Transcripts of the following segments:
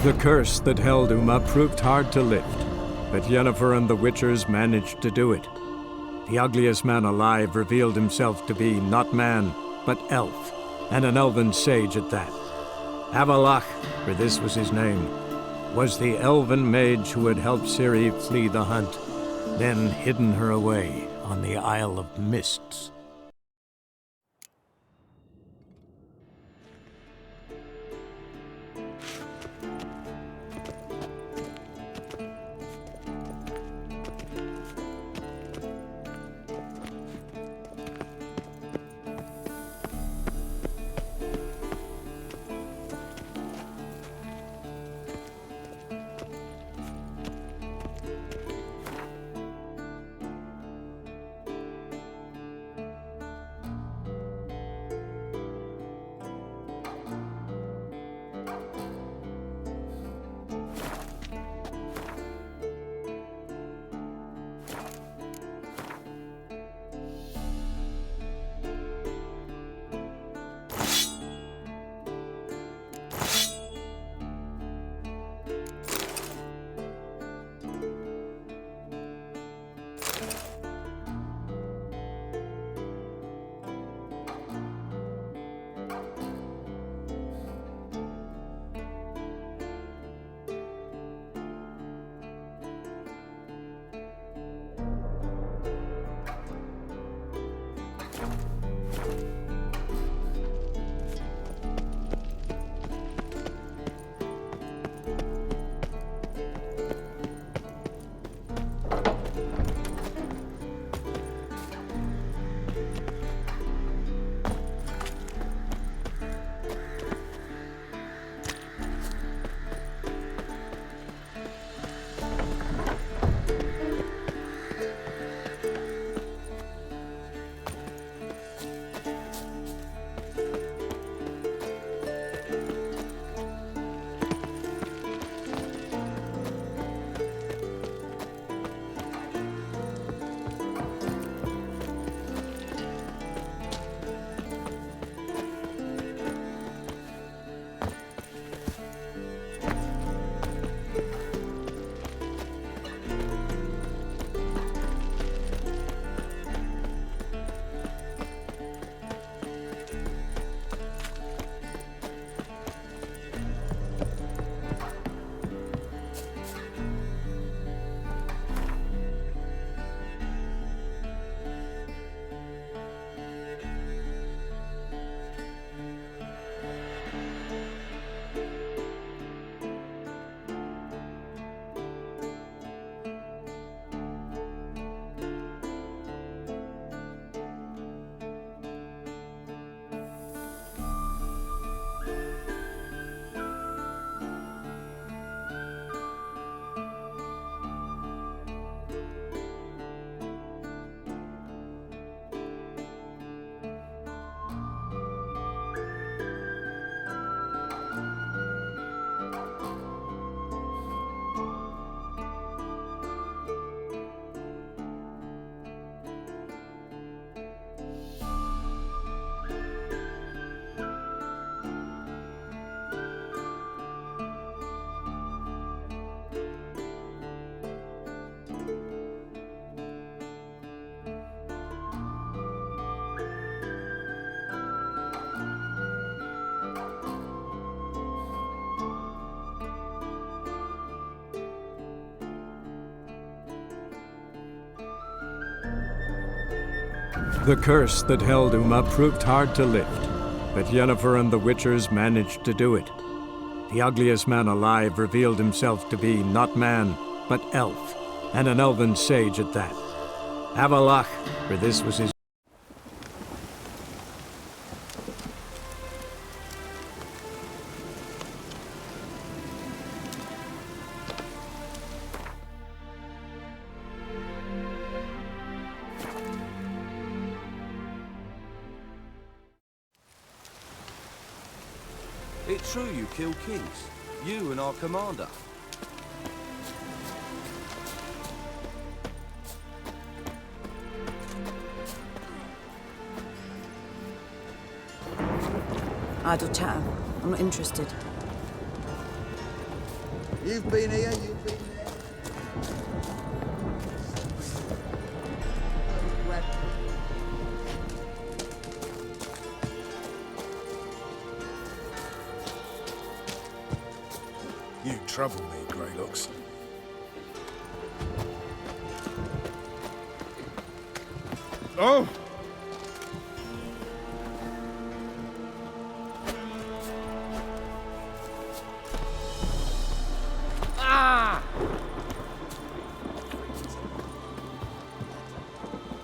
The curse that held Uma proved hard to lift, but Yennefer and the Witchers managed to do it. The ugliest man alive revealed himself to be not man, but elf, and an elven sage at that. Avallac'h, for this was his name, was the elven mage who had helped Ciri flee the hunt, then hidden her away on the Isle of Mists. The curse that held Uma proved hard to lift, but Yennefer and the Witchers managed to do it. The ugliest man alive revealed himself to be not man, but elf, and an elven sage at that. Avallac'h, for this was his It's true you killed kings. You and our commander. Idle chatter. I'm not interested. You've been here, you've been there. You trouble me, Greylocks. Oh!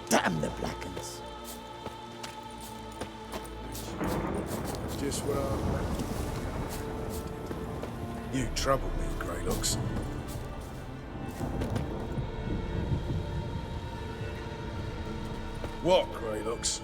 Damn the Blackens. Just what You trouble me, Greylocks. What, Greylocks?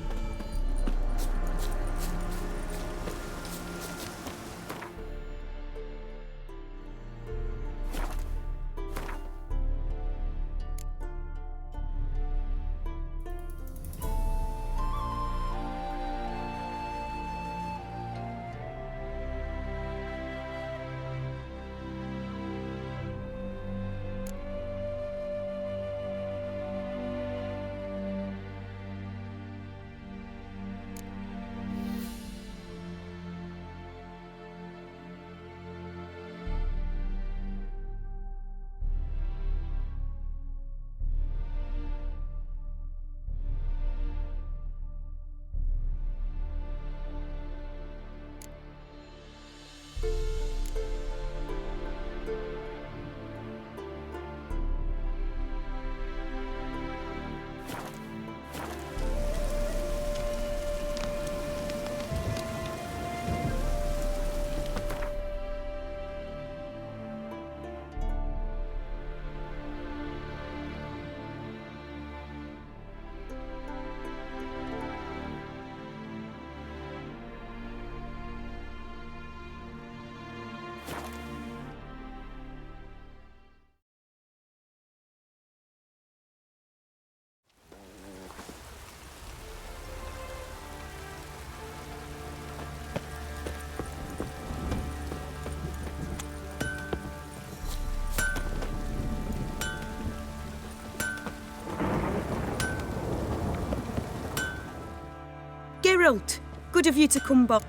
Geralt, good of you to come back.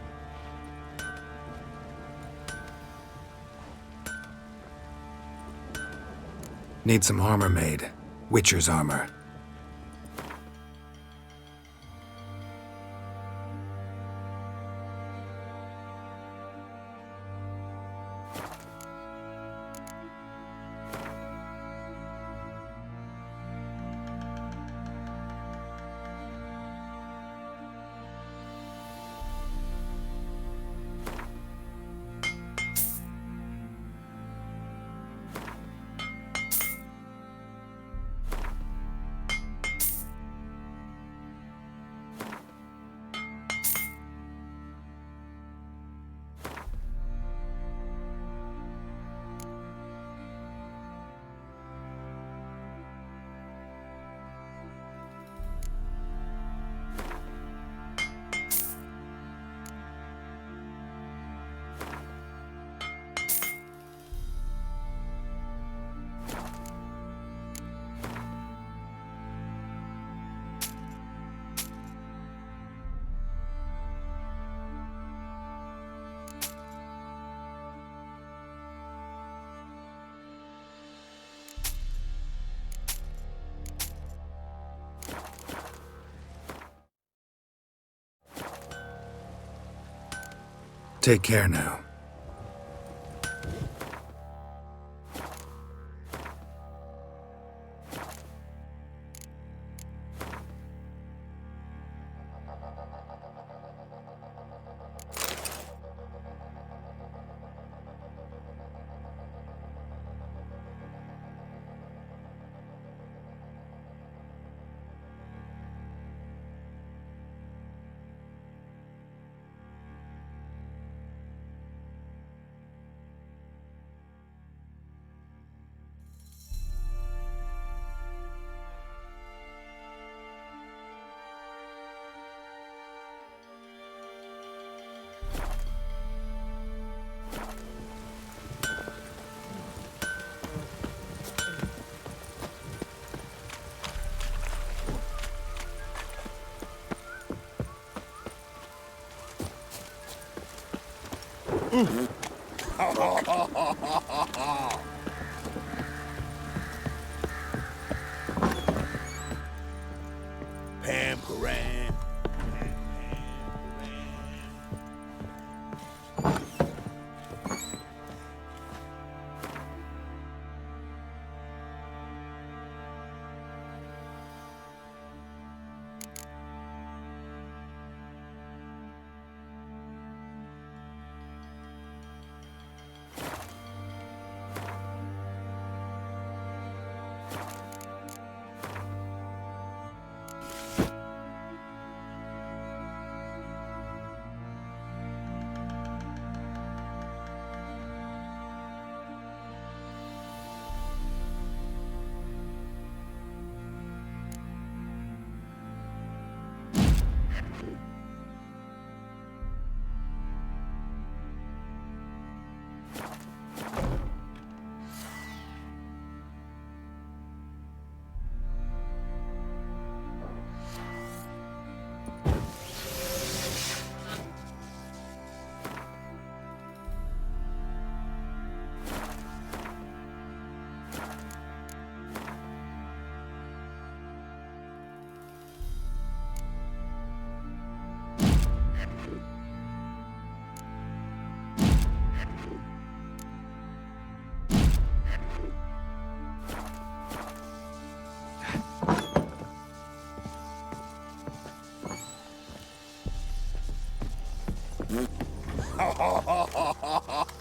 Need some armor made. Witcher's armor. Take care now. Pam Karam.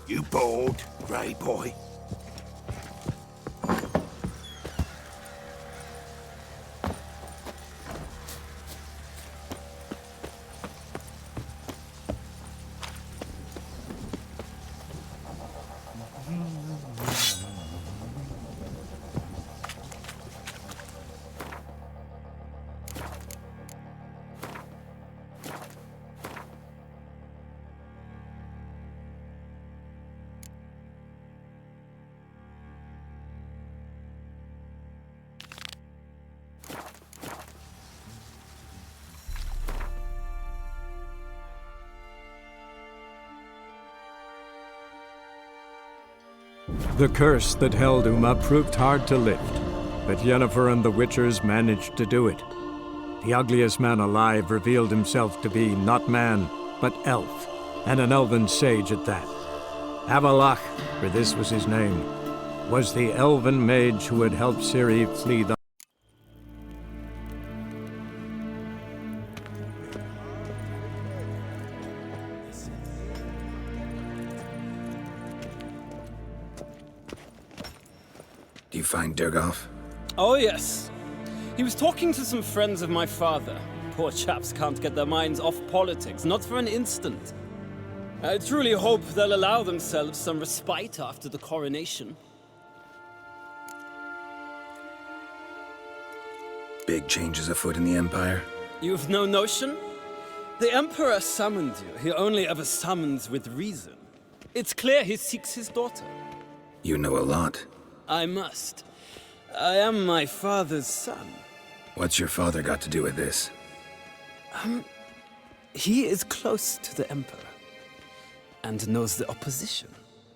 You bold, Grey boy. The curse that held Uma proved hard to lift, but Yennefer and the Witchers managed to do it. The ugliest man alive revealed himself to be not man, but elf, and an elven sage at that. Avalach, for this was his name, was the elven mage who had helped Ciri flee the Do you find Durgoff? Oh, yes. He was talking to some friends of my father. Poor chaps can't get their minds off politics, not for an instant. I truly hope they'll allow themselves some respite after the coronation. Big changes afoot in the Empire? You've no notion? The Emperor summoned you. He only ever summons with reason. It's clear he seeks his daughter. You know a lot. I must. I am my father's son. What's your father got to do with this? He is close to the Emperor. And knows the opposition.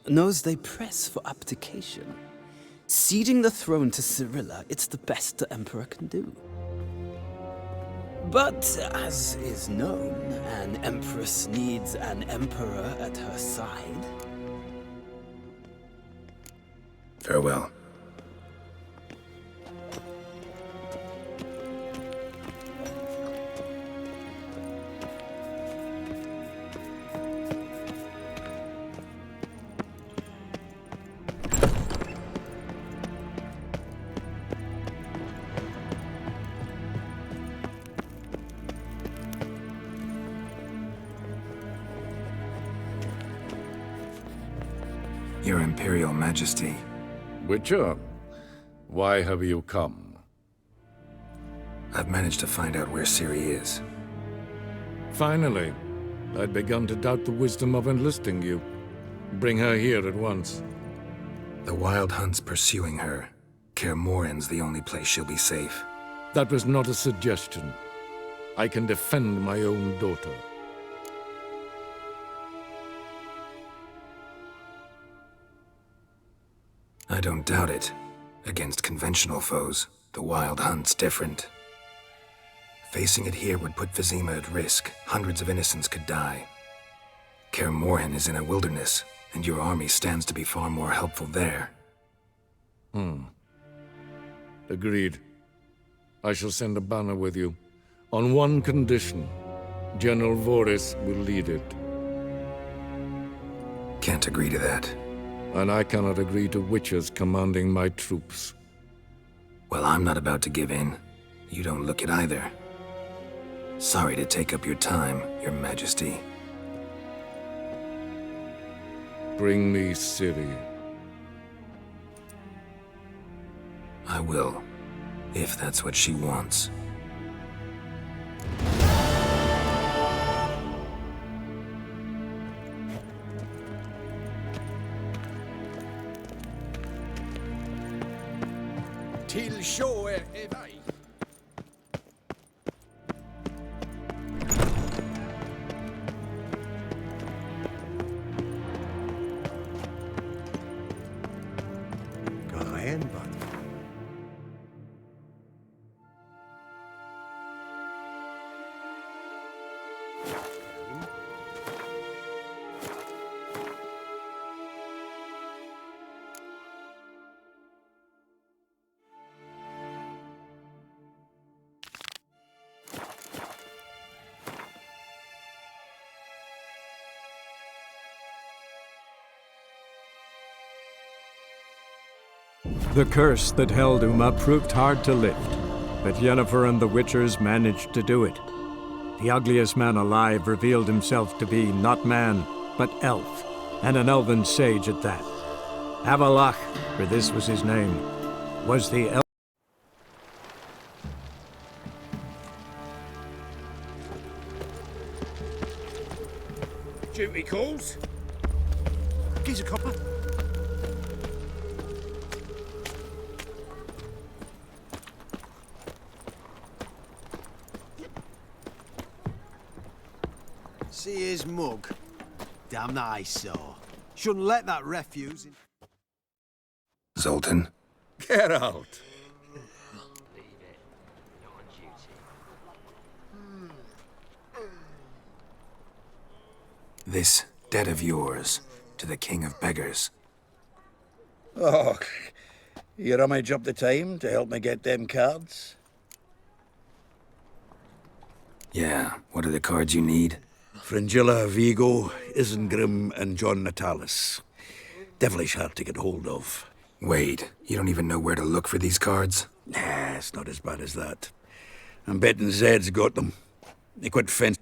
Knows they press for abdication. Ceding the throne to Cirilla, it's the best the Emperor can do. But, as is known, an Empress needs an Emperor at her side. Farewell. Your Imperial Majesty. Witcher, why have you come? I've managed to find out where Ciri is. Finally. I'd begun to doubt the wisdom of enlisting you. Bring her here at once. The Wild Hunt's pursuing her. Kaer Morhen's the only place she'll be safe. That was not a suggestion. I can defend my own daughter. I don't doubt it. Against conventional foes, the Wild Hunt's different. Facing it here would put Vizima at risk. Hundreds of innocents could die. Kaer Morhen is in a wilderness, and your army stands to be far more helpful there. Agreed. I shall send a banner with you. On one condition. General Voris will lead it. Can't agree to that. And I cannot agree to witches commanding my troops. Well, I'm not about to give in. You don't look it either. Sorry to take up your time, Your Majesty. Bring me Ciri. I will, if that's what she wants. Till show er vei. Grenvann. The curse that held Uma proved hard to lift, but Yennefer and the Witchers managed to do it. The ugliest man alive revealed himself to be not man, but elf, and an elven sage at that. Avalach, for this was his name, was the elf. Duty calls. Gives a copper. See his mug. Damn that eyesore. Shouldn't let that refuse in. Zoltan? Get out. This debt of yours to the King of Beggars. Oh, you rummage up the time to help me get them cards? Yeah, what are the cards you need? Fringilla, Vigo, Isengrim, and John Natalis. Devilish hard to get hold of. Wait, you don't even know where to look for these cards? Nah, it's not as bad as that. I'm betting Zed's got them. He quit fence.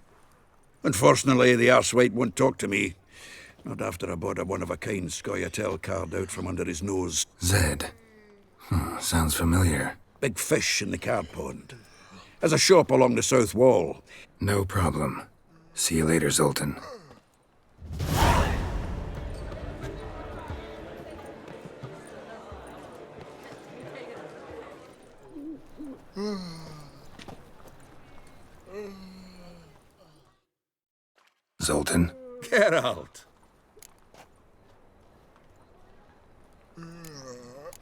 Unfortunately, the arsewite won't talk to me. Not after I bought a one-of-a-kind Scoia'tael card out from under his nose. Zed. Sounds familiar. Big fish in the card pond. Has a shop along the south wall. No problem. See you later, Zoltan. Zoltan? Get out.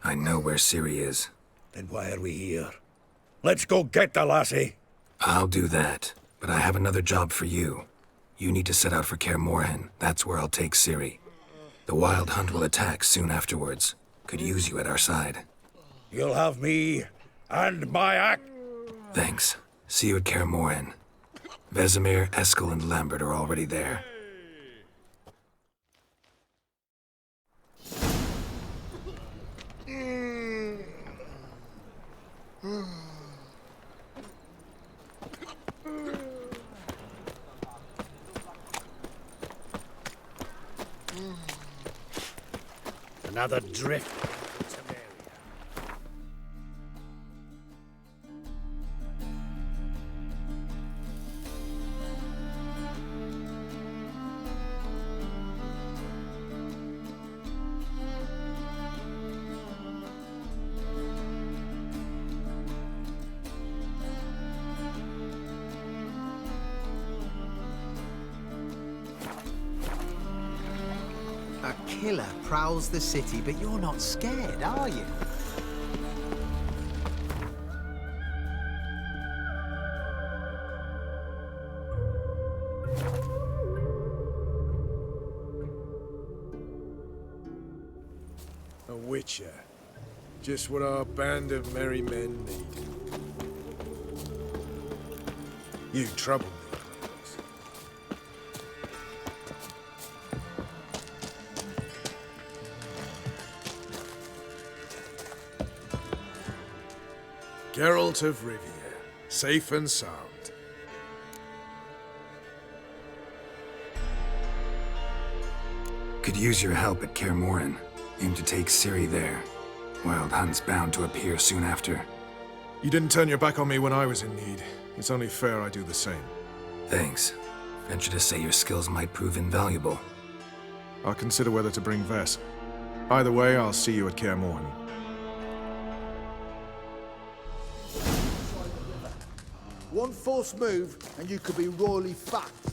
I know where Ciri is. Then why are we here? Let's go get the lassie. I'll do that, but I have another job for you. You need to set out for Kaer Morhen. That's where I'll take Ciri. The Wild Hunt will attack soon afterwards. Could use you at our side. You'll have me and my act. Thanks. See you at Kaer Morhen. Vesemir, Eskel, and Lambert are already there. Another drift. A killer prowls the city, but you're not scared, are you? A witcher. Just what our band of merry men need. You trouble me, Greylox. Geralt of Rivia, safe and sound. Could use your help at Kaer Morhen. Aim to take Ciri there. Wild Hunt's bound to appear soon after. You didn't turn your back on me when I was in need. It's only fair I do the same. Thanks. Venture to say your skills might prove invaluable. I'll consider whether to bring Vess. Either way, I'll see you at Kaer Morhen. One false move, and you could be royally fucked.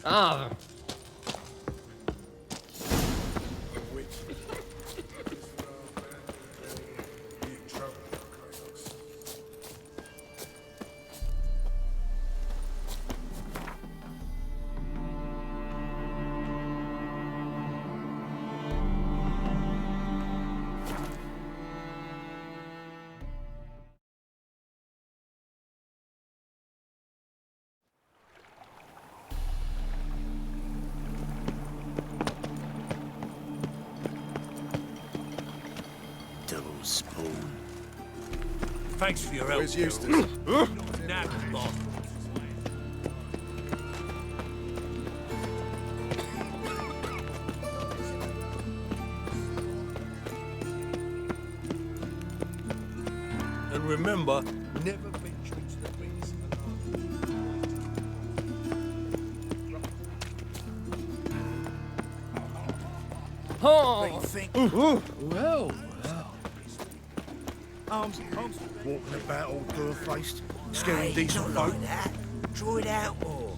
Ah, Double spawn. Thanks for your help. Where's Eustace? Now, boss. And remember, never venture into the wings. oh. Think Well, arms walking about all door-faced, scaring decent folk. Like that. Draw it out more.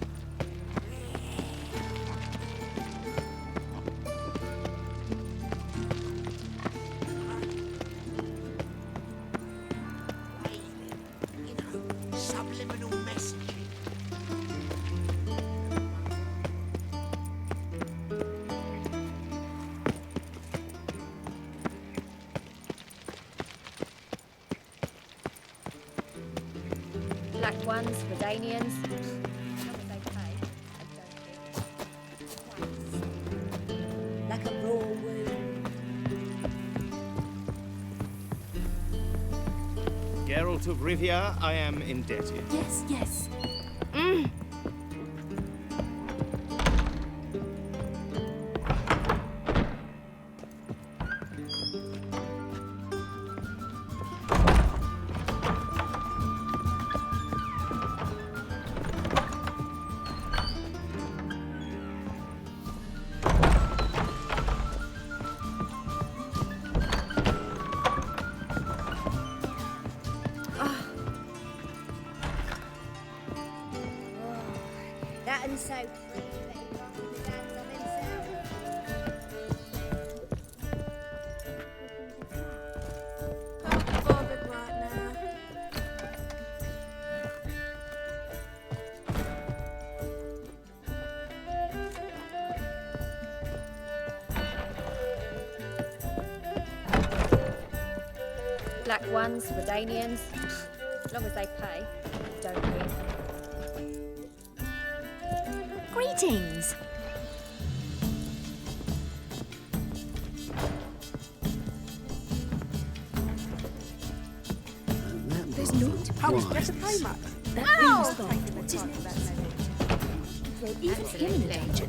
Subliminal messaging. Black ones, Redanians. As long as they pay, and don't get like a raw wound. Geralt of Rivia, I am indebted. Yes, yes. That and so free that he can't understand of himself. Can't be bothered right now. Black ones, Redanians. As long as they pay, and don't get. Greetings. There's naught. How is better pay much? Ow! Even him in danger.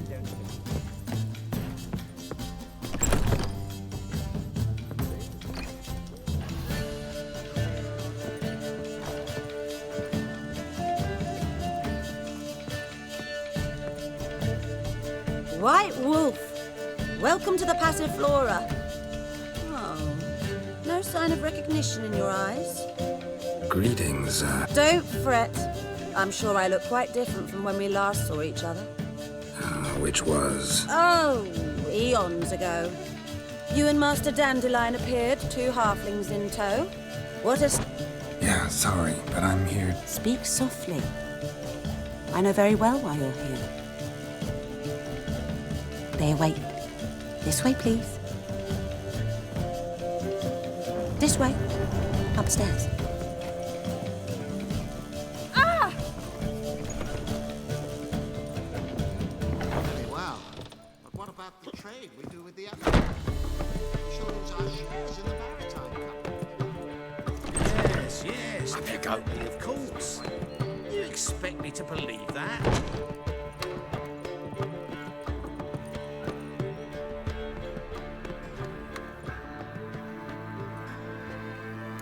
White Wolf, welcome to the Passiflora. Oh, no sign of recognition in your eyes. Greetings, Don't fret. I'm sure I look quite different from when we last saw each other. which was... Oh, eons ago. You and Master Dandelion appeared, 2 halflings in tow. What a... Yeah, sorry, but I'm here. Speak softly. I know very well why you're here. They await. This way, please. This way. Upstairs. Ah! Very well. But what about the trade we do with the other? We shall lose our shares in the Maritime Company. Yes, Pegoti, of course. You expect me to believe that?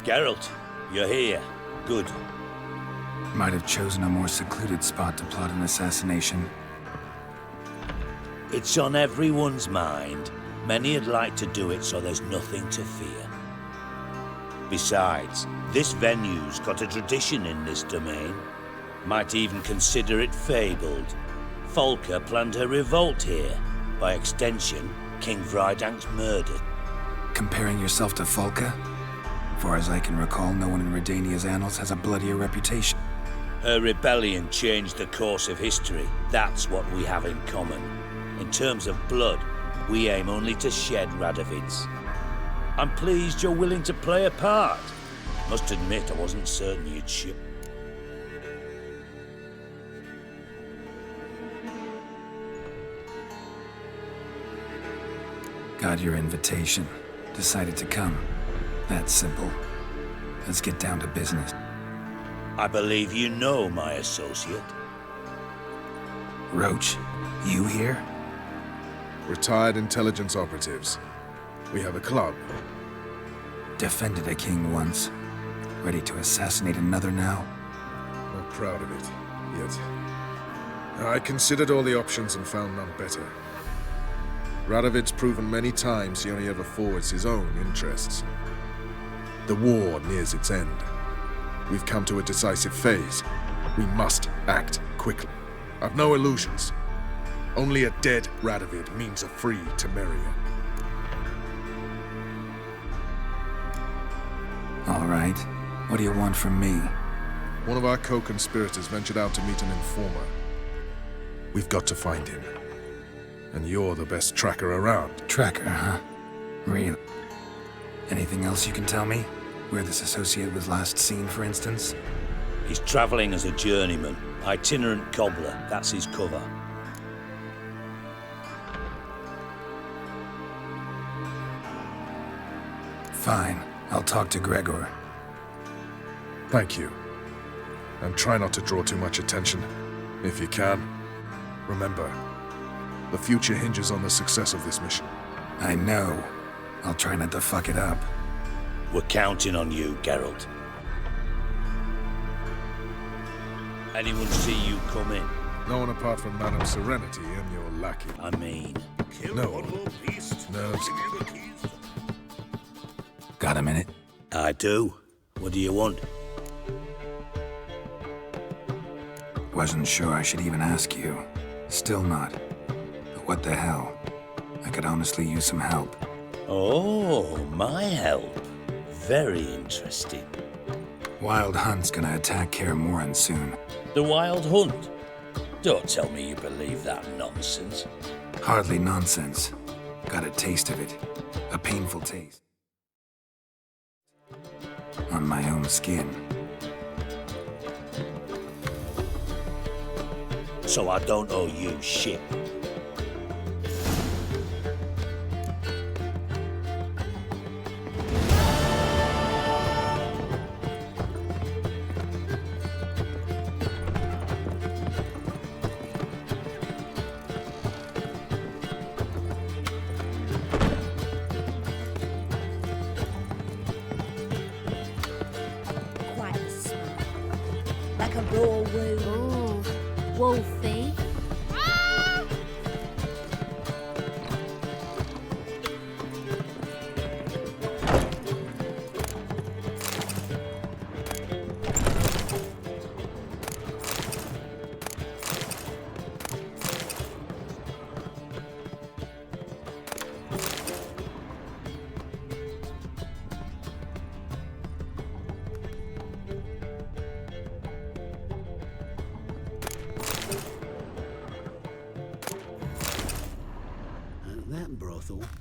Geralt, you're here. Good. Might have chosen a more secluded spot to plot an assassination. It's on everyone's mind. Many would like to do it so there's nothing to fear. Besides, this venue's got a tradition in this domain. Might even consider it fabled. Folka planned her revolt here. By extension, King Vrydank's murdered. Comparing yourself to Folka? Far as I can recall, no one in Redania's annals has a bloodier reputation. Her rebellion changed the course of history. That's what we have in common. In terms of blood, we aim only to shed Radovid's. I'm pleased you're willing to play a part. Must admit, I wasn't certain you'd ship. Got your invitation. Decided to come. That's simple. Let's get down to business. I believe you know my associate. Roach, you here? Retired intelligence operatives. We have a club. Defended a king once. Ready to assassinate another now? Not proud of it, yet. I considered all the options and found none better. Radovid's proven many times he only ever forwards his own interests. The war nears its end. We've come to a decisive phase. We must act quickly. I've no illusions. Only a dead Radovid means a free Temeria. All right. What do you want from me? One of our co-conspirators ventured out to meet an informer. We've got to find him. And you're the best tracker around. Tracker, huh? Really? Anything else you can tell me? Where this associate was last seen, for instance? He's traveling as a journeyman. Itinerant cobbler, that's his cover. Fine. I'll talk to Gregor. Thank you. And try not to draw too much attention. If you can. Remember, the future hinges on the success of this mission. I know. I'll try not to fuck it up. We're counting on you, Geralt. Anyone see you come in? No one apart from Madame Serenity and your lackey. I mean... No. Nerves. Got a minute? I do. What do you want? Wasn't sure I should even ask you. Still not. But what the hell? I could honestly use some help. Oh, my help. Very interesting. Wild Hunt's gonna attack Kaer Morhen soon. The Wild Hunt? Don't tell me you believe that nonsense. Hardly nonsense. Got a taste of it. A painful taste. On my own skin. So I don't owe you shit. Quite a smell. Like a raw wound. Ooh, wolfy.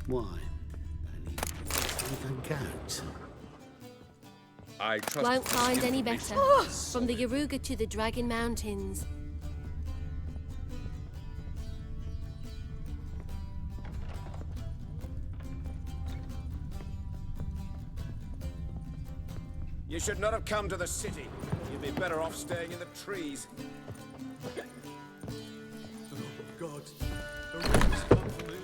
Why? Only beef and goat. I trust Won't find any better. From the Yaruga to the Dragon Mountains. You should not have come to the city. You'd be better off staying in the trees. Oh, God. The rain's come for me.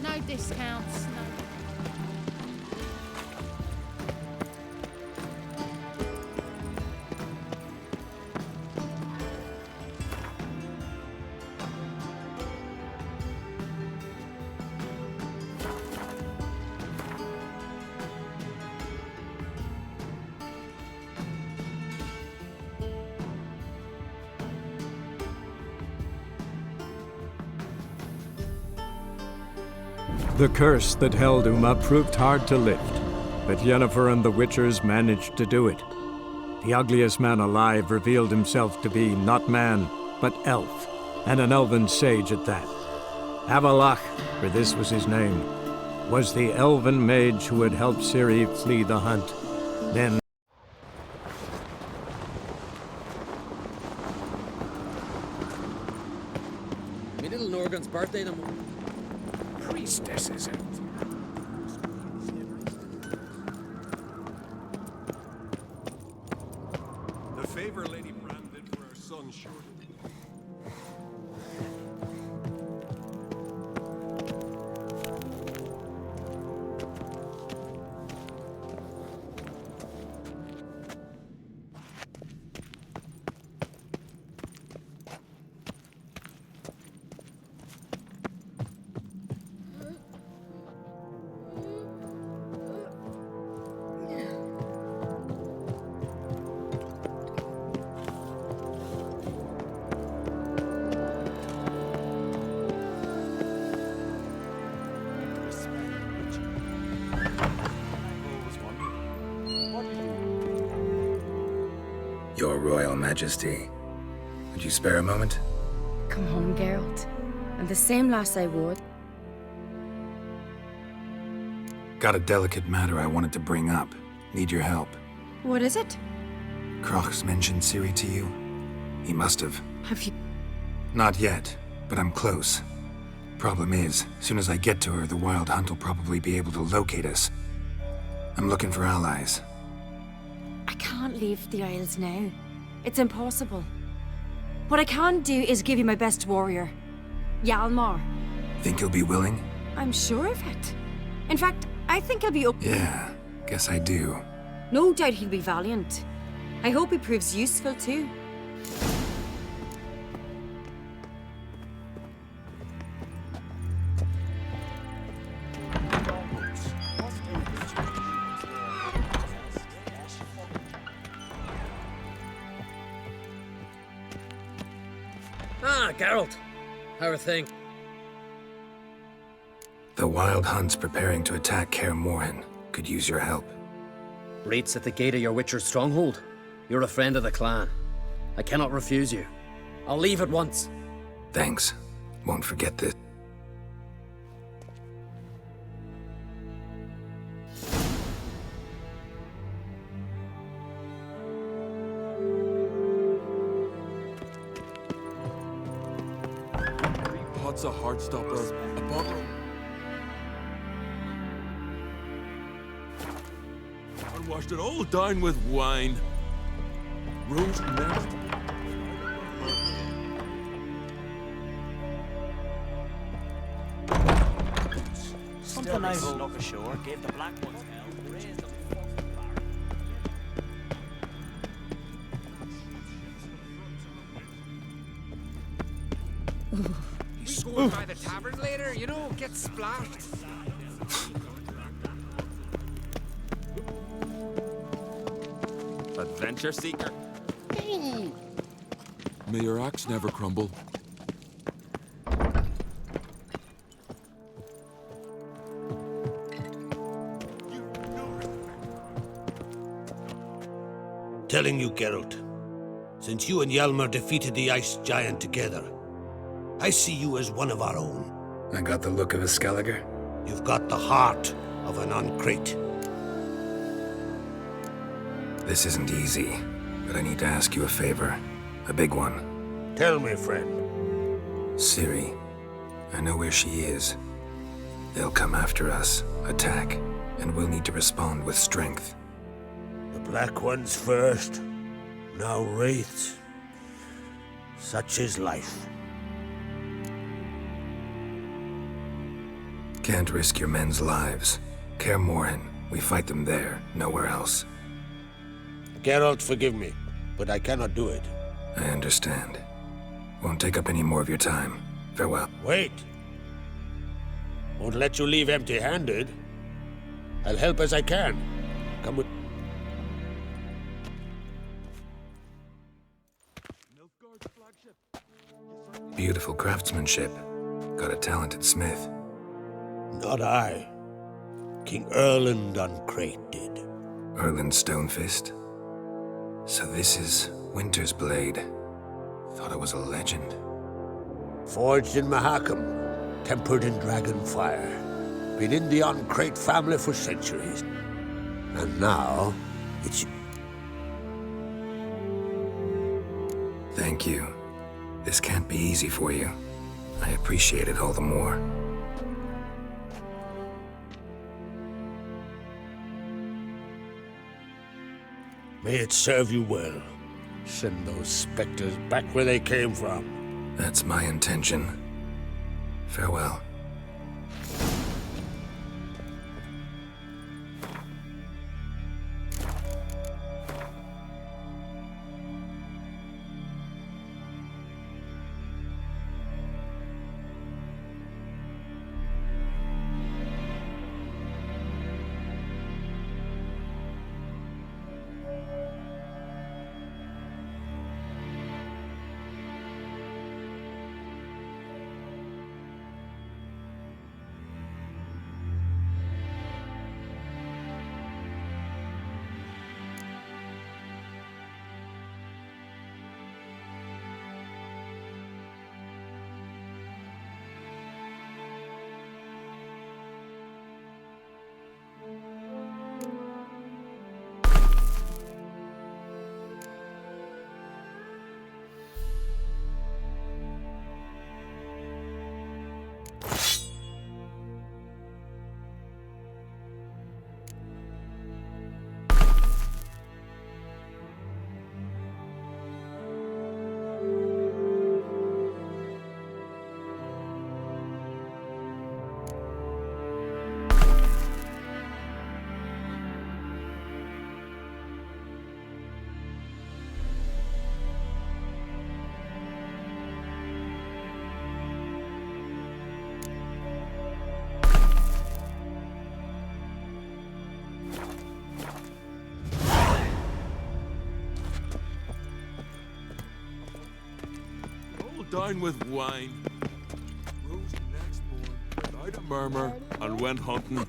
No discounts, no. The curse that held Uma proved hard to lift, but Yennefer and the Witchers managed to do it. The ugliest man alive revealed himself to be not man, but elf, and an elven sage at that. Avalach, for this was his name, was the elven mage who had helped Ciri flee the hunt. Then Me little Norgan's birthday tomorrow. Priestesses out. The favor Lady Bran did for her son, surely. Your Royal Majesty, would you spare a moment? Come home, Geralt. I'm the same lass I would. Got a delicate matter I wanted to bring up. Need your help. What is it? Crach's mentioned Ciri to you? He must have. Have you... Not yet, but I'm close. Problem is, soon as I get to her, the Wild Hunt will probably be able to locate us. I'm looking for allies. I can't leave the Isles now. It's impossible. What I can do is give you my best warrior, Hjalmar. Think you'll be willing? I'm sure of it. In fact, I think he'll be up. Yeah, guess I do. No doubt he'll be valiant. I hope he proves useful too. Ah, Geralt. How are things? The Wild Hunt's preparing to attack Kaer Morhen. Could use your help. Raid's at the gate of your Witcher's stronghold. You're a friend of the clan. I cannot refuse you. I'll leave at once. Thanks. Won't forget this. Pots of Heartstopper, a bottle. I washed it all down with wine. Rose next. Something I snuck ashore, gave the black ones hell, raised them. He's going by the tavern later, you know, get splashed. Adventure seeker. May your axe never crumble. Telling you, Geralt, Since you and Hjalmar defeated the Ice Giant together, I see you as one of our own. I got the look of a Skelliger. You've got the heart of an Uncrate. This isn't easy, but I need to ask you a favor. A big one. Tell me, friend. Ciri. I know where she is. They'll come after us, attack, and we'll need to respond with strength. The Black Ones first, now Wraiths. Such is life. Can't risk your men's lives. Kaer Morhen, we fight them there, nowhere else. Geralt, forgive me, but I cannot do it. I understand. Won't take up any more of your time. Farewell. Wait! Won't let you leave empty-handed. I'll help as I can. Come with... Beautiful craftsmanship. Got a talented smith. Not I. King Erland Uncrate did. Erland Stonefist? So this is Winter's Blade. Thought it was a legend. Forged in Mahakam, tempered in dragon fire. Been in the Uncrate family for centuries. And now, it's... Thank you. This can't be easy for you. I appreciate it all the more. May it serve you well. Send those specters back where they came from. That's my intention. Farewell. Down with wine. Rose next morn without a murmur and went hunting.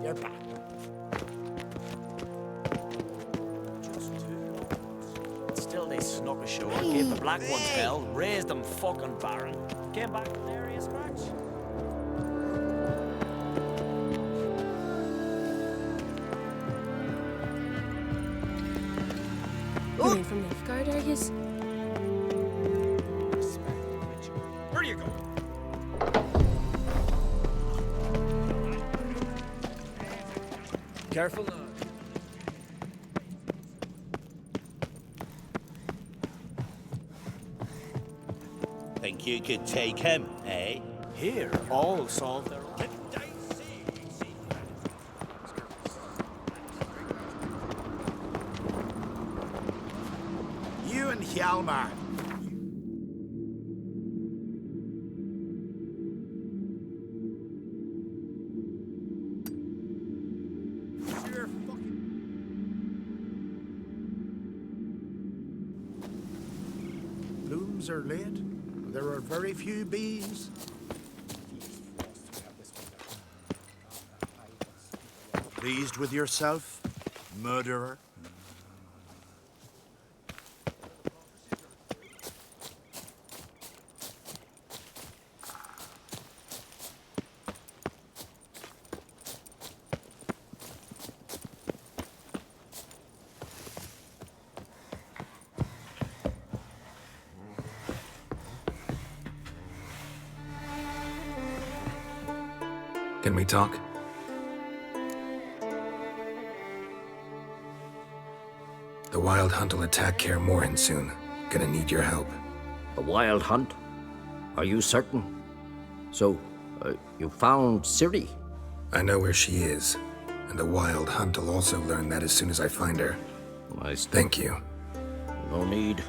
You're back. Still they snuck ashore, gave the Black Ones hell, raised them fucking barren. Came back with an area scratch. You mean from Nilfgaard, are yous? Where are you going? Careful now. Think you could take him, eh? Here, all solve their own. You and Hjalmar. Blooms are late. There are very few bees. Pleased with yourself, murderer? Can we talk? The Wild Hunt will attack Kaer Morhen soon. Gonna need your help. The Wild Hunt? Are you certain? So, you found Ciri? I know where she is, and the Wild Hunt will also learn that as soon as I find her. Thank you. No need.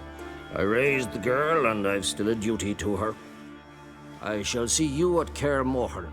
I raised the girl, and I've still a duty to her. I shall see you at Kaer Morhen.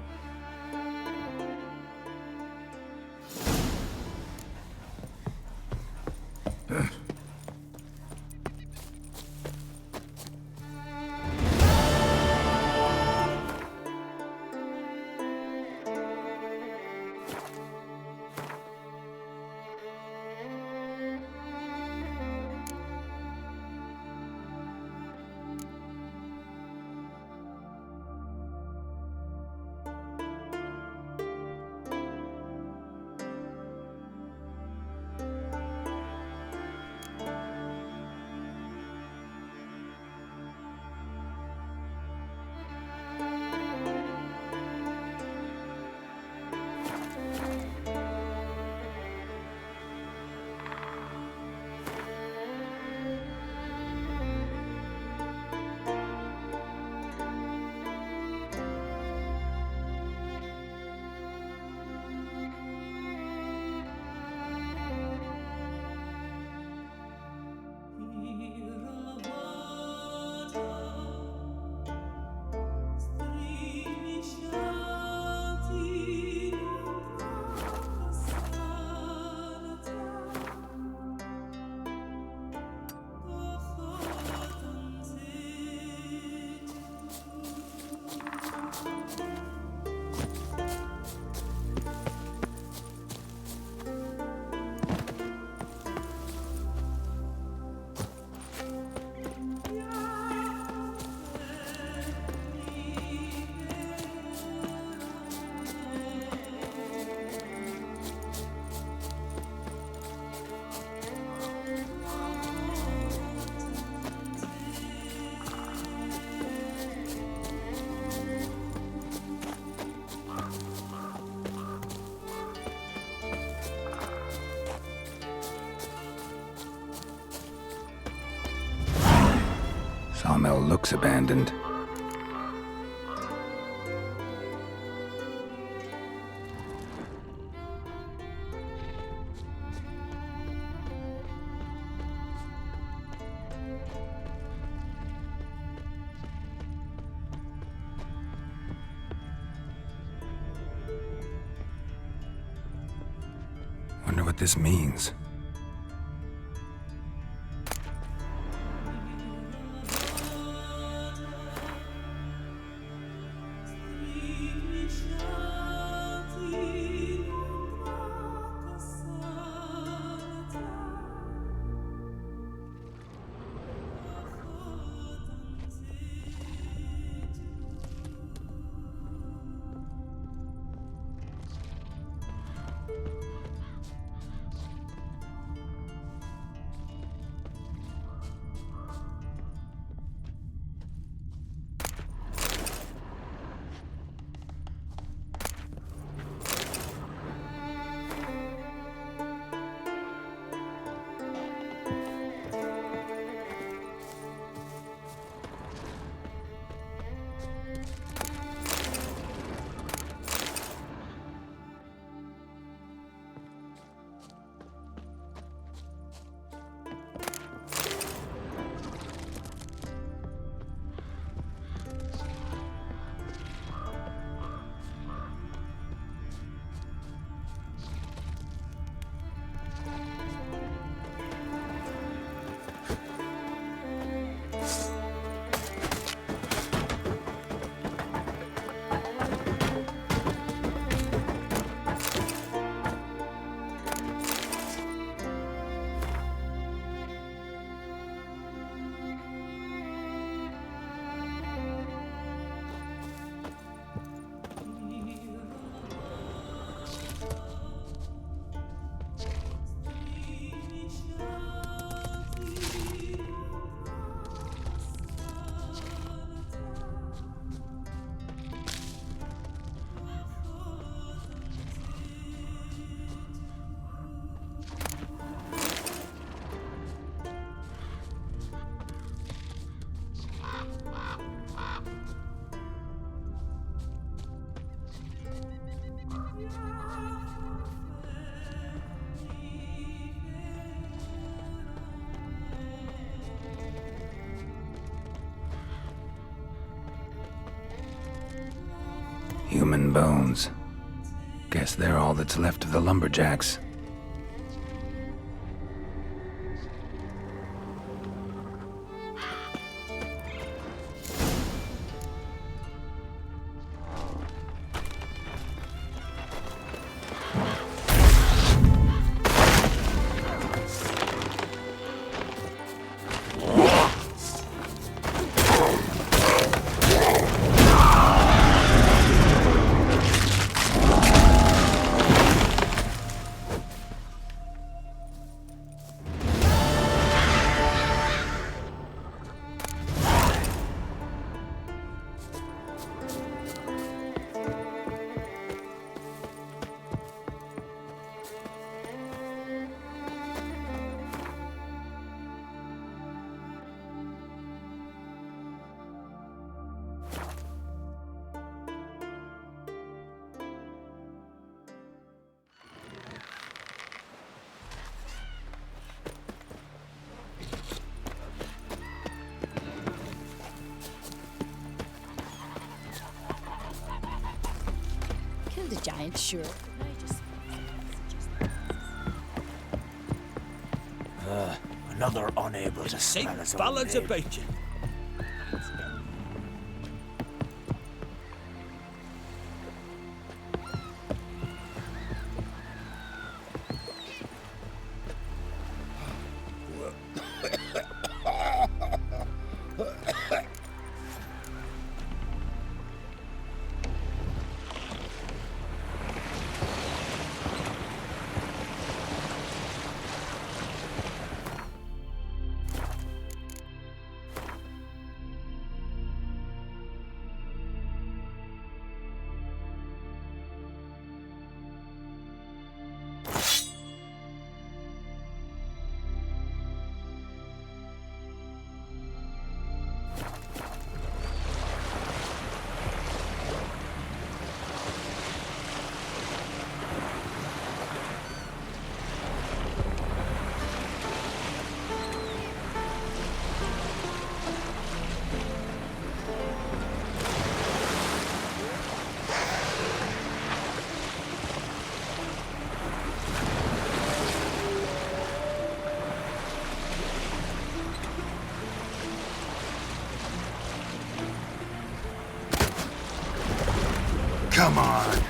Sawmill looks abandoned. Wonder what this means. Human bones. Guess they're all that's left of the lumberjacks. The giant, sure. Another unable to smell his own ballads name. about you. Come on.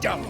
done.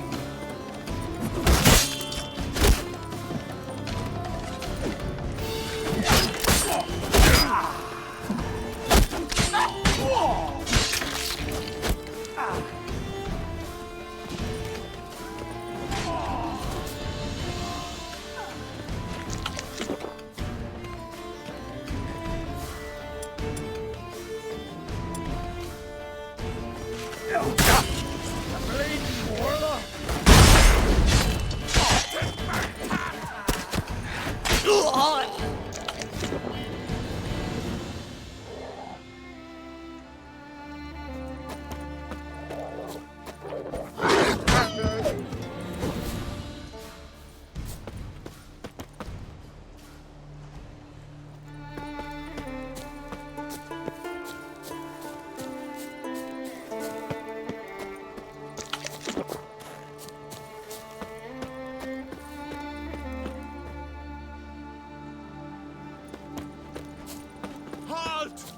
Halt!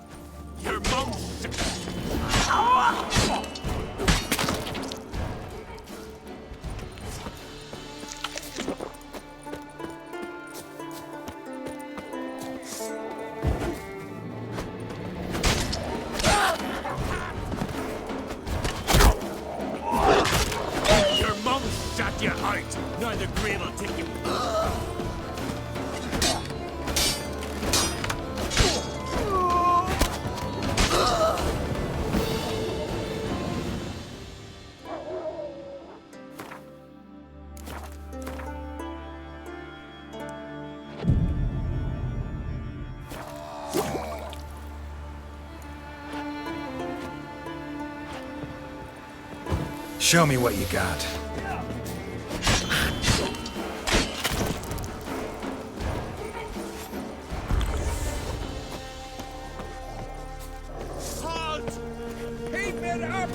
Your mom's... Your mom's shot you out. Now the grave will take you. Show me what you got. Halt! Keep it up!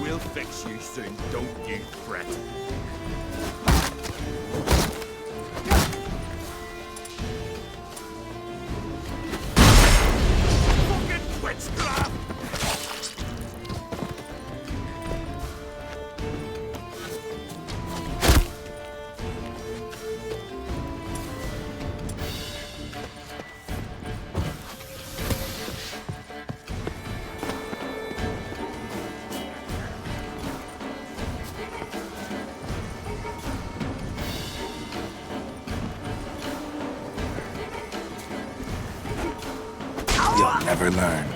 We'll fix you soon, don't you fret. Fucking witchcraft! You'll never learn.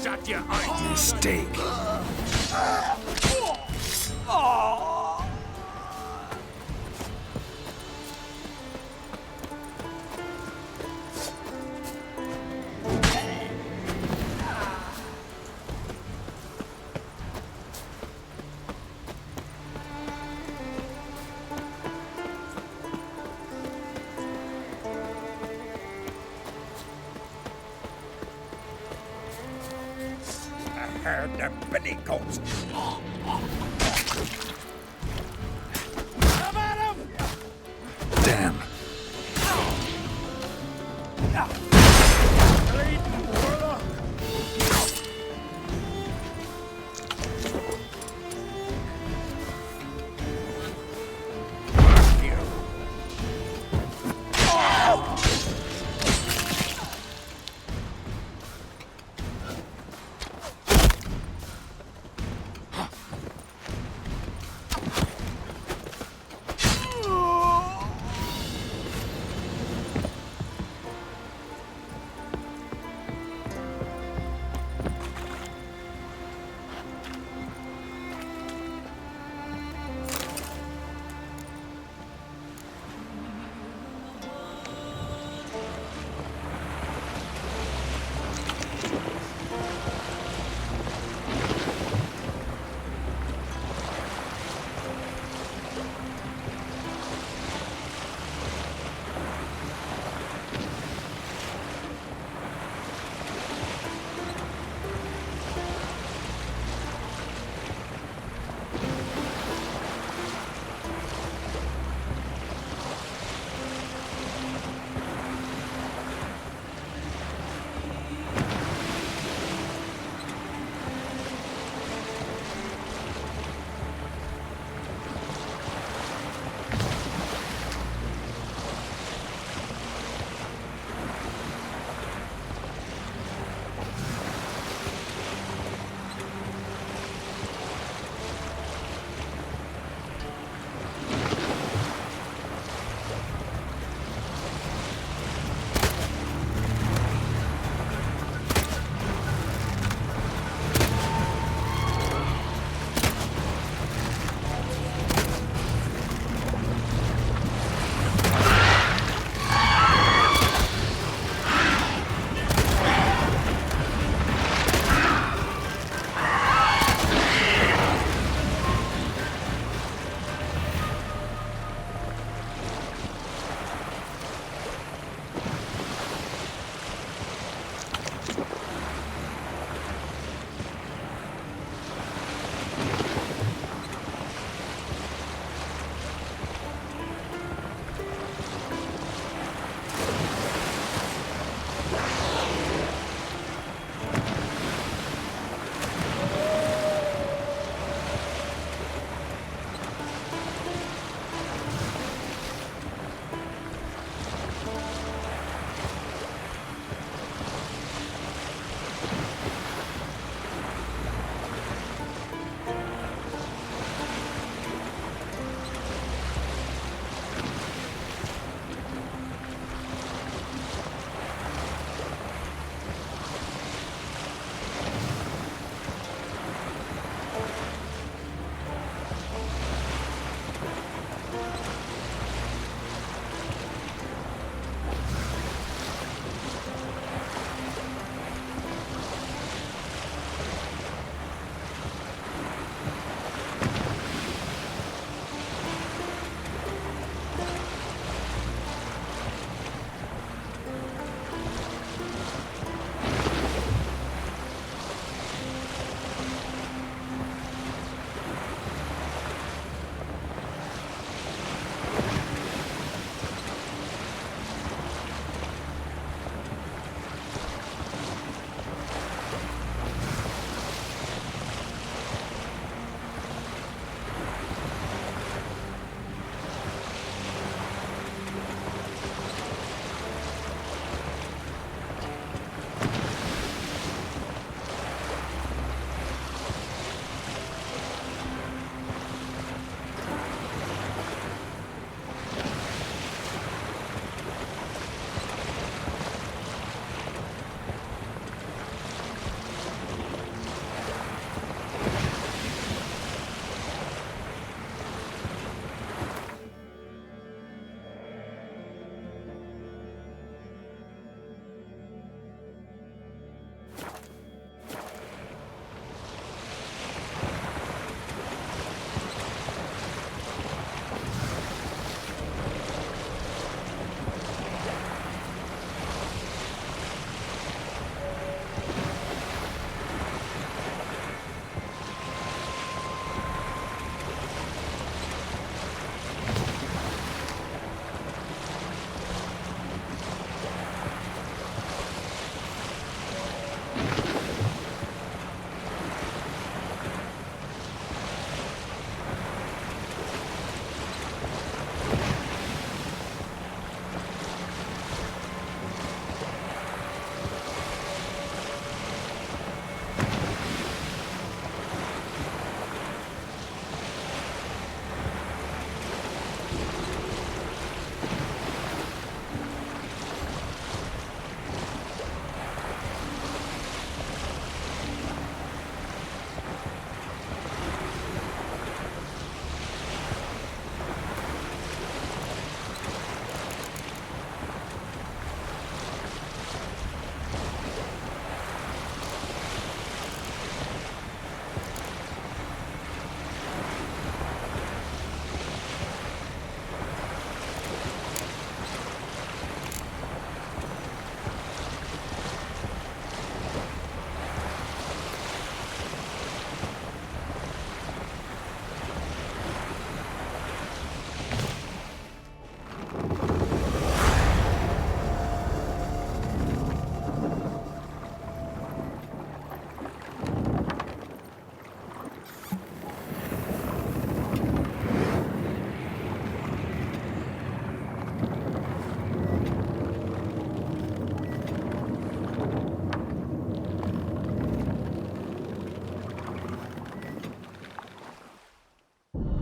Shut your eyes. Mistake. Heard the Benny goats. Come at him! Damn.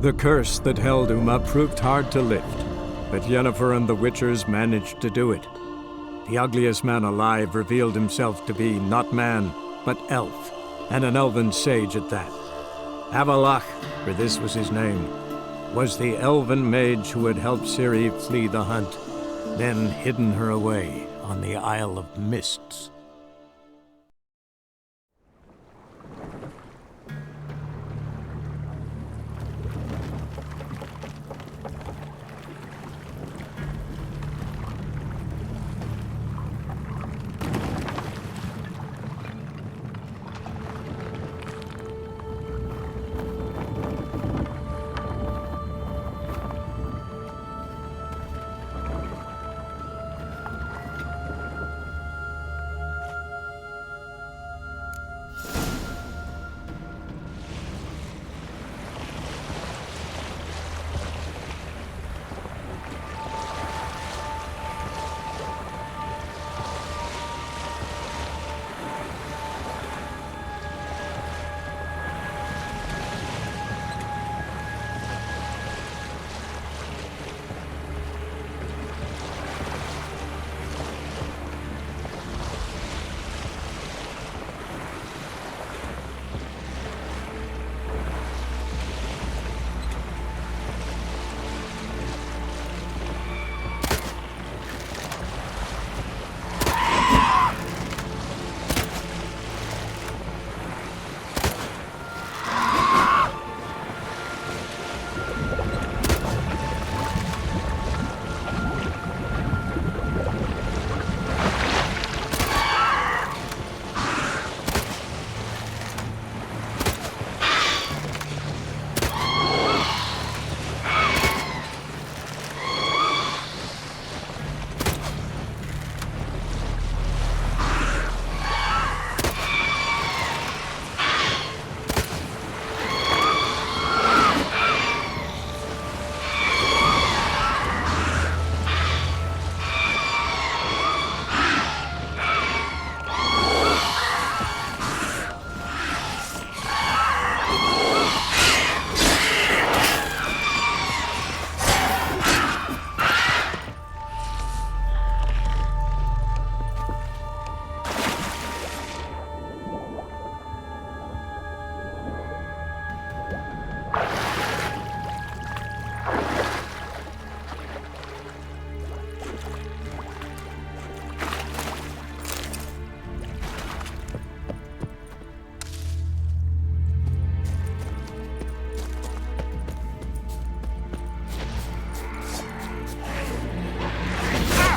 The curse that held Uma proved hard to lift, but Yennefer and the Witchers managed to do it. The ugliest man alive revealed himself to be not man, but elf, and an elven sage at that. Avalach, for this was his name, was the elven mage who had helped Ciri flee the hunt, then hidden her away on the Isle of Mists.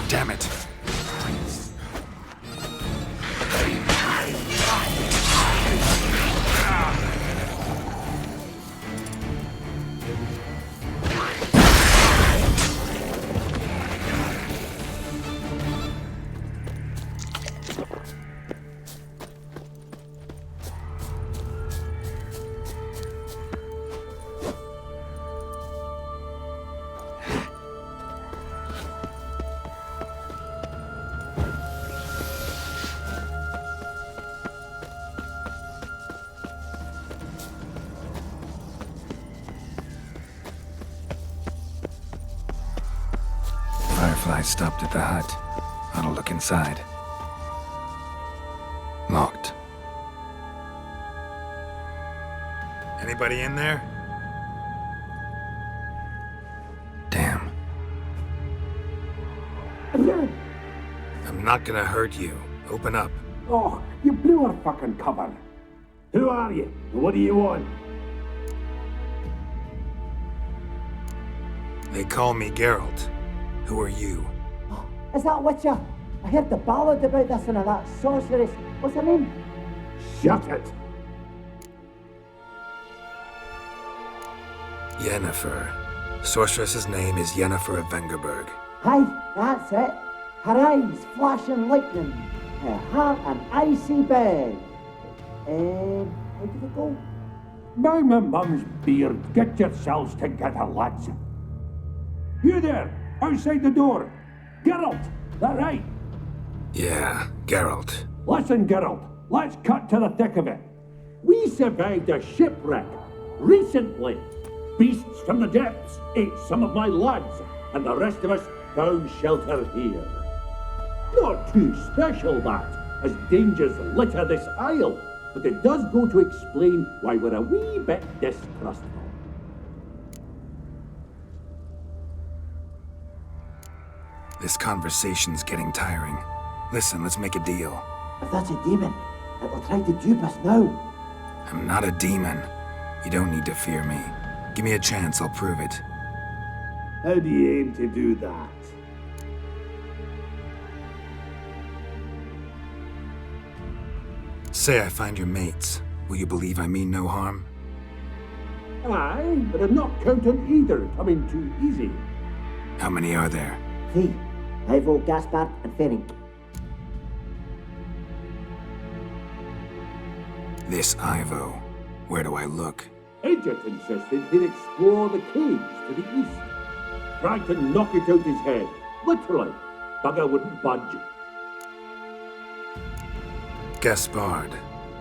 Damn it. Firefly stopped at the hut. I'll look inside. Locked. Anybody in there? Damn. I'm not gonna hurt you. Open up. Oh, you blew our fucking cover. Who are you? What do you want? They call me Geralt. Who are you? Is that Witcher? I heard the ballad about this and that sorceress. What's her name? Shut it! Yennefer. Sorceress's name is Yennefer of Vengerberg. Aye, that's it. Her eyes flashing lightning. Her heart an icy bed. How did it go? By my mum's beard, get yourselves together, lads. You there, outside the door. Geralt, that right? Yeah, Geralt. Listen, Geralt, let's cut to the thick of it. We survived a shipwreck recently. beasts from the depths ate some of my lads, and the rest of us found shelter here. Not too special, that, as dangers litter this isle, but it does go to explain why we're a wee bit distrustful. This conversation's getting tiring. Listen, let's make a deal. If that's a demon, it will try to dupe us now. I'm not a demon. You don't need to fear me. Give me a chance, I'll prove it. How do you aim to do that? Say I find your mates. Will you believe I mean no harm? Aye, but I'm not counting either coming too easy. How many are there? 3. Ivo, Gaspard, and Ferenc. This Ivo. Where do I look? Agent insisted he'd explore the caves to the east. Tried to knock it out his head. Literally. Bugger wouldn't budge. Gaspard.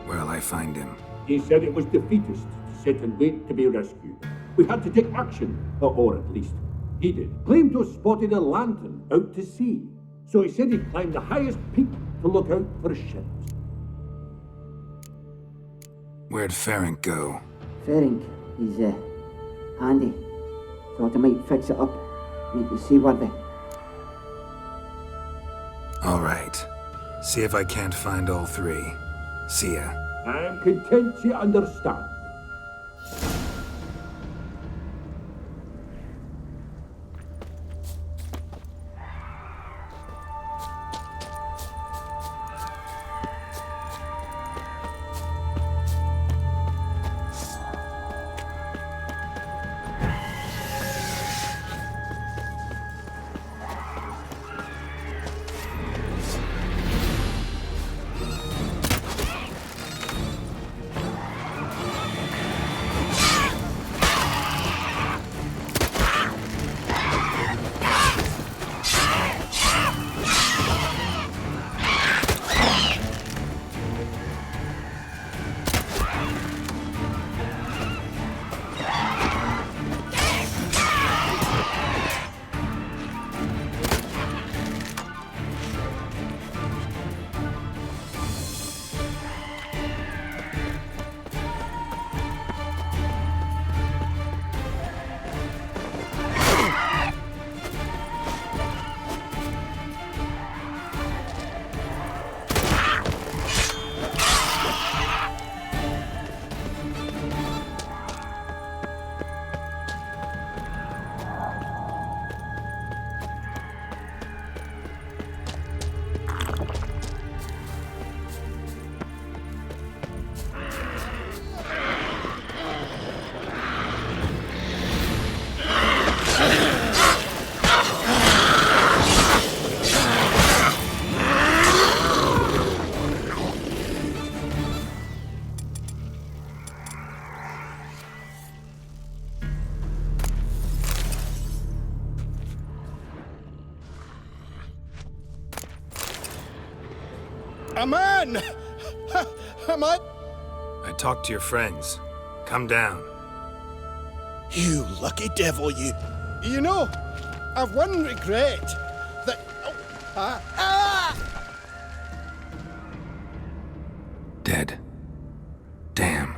Where'll I find him? He said it was defeatist to sit and wait to be rescued. We had to take action, or at least he did. Claimed to have spotted a lantern out to sea. So he said he'd climb the highest peak to look out for ships. Where'd Ferenc go? Ferenc, he's handy. Thought I might fix it up, make it seaworthy. All right. See if I can't find all 3. See ya. I'm content you understand. A man! Am I? I talked to your friends. Come down. You lucky devil, you. You know, I've one regret. That... Dead. Damn.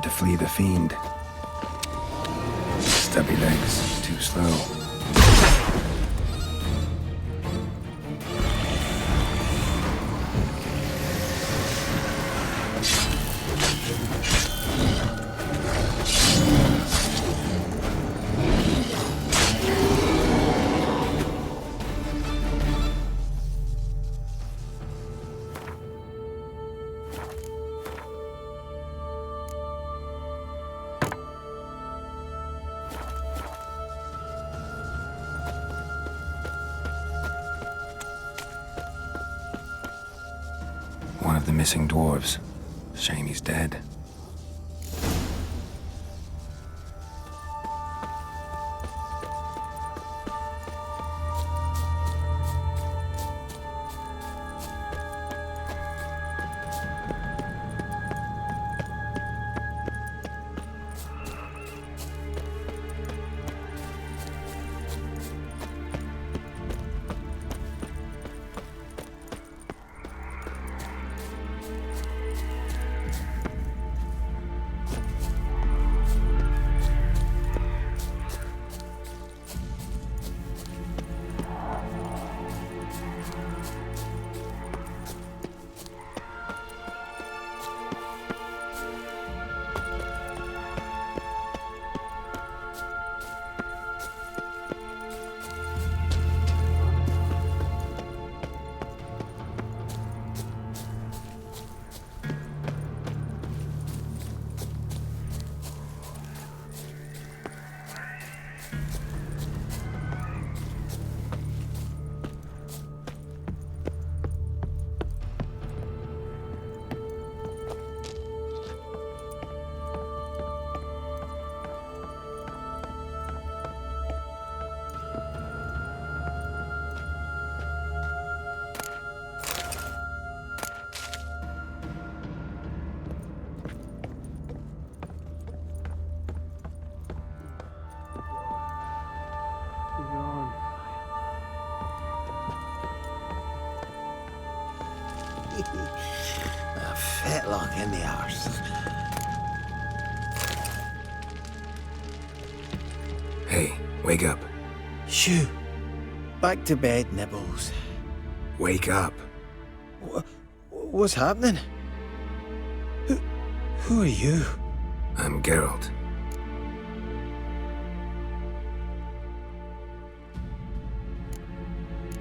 to flee the fiend. Stubby legs, too slow. One of the missing dwarves. Shame he's dead. A fetlock in the arse. Hey, wake up. Shoo. Back to bed, Nibbles. Wake up. What's happening? Who are you? I'm Geralt.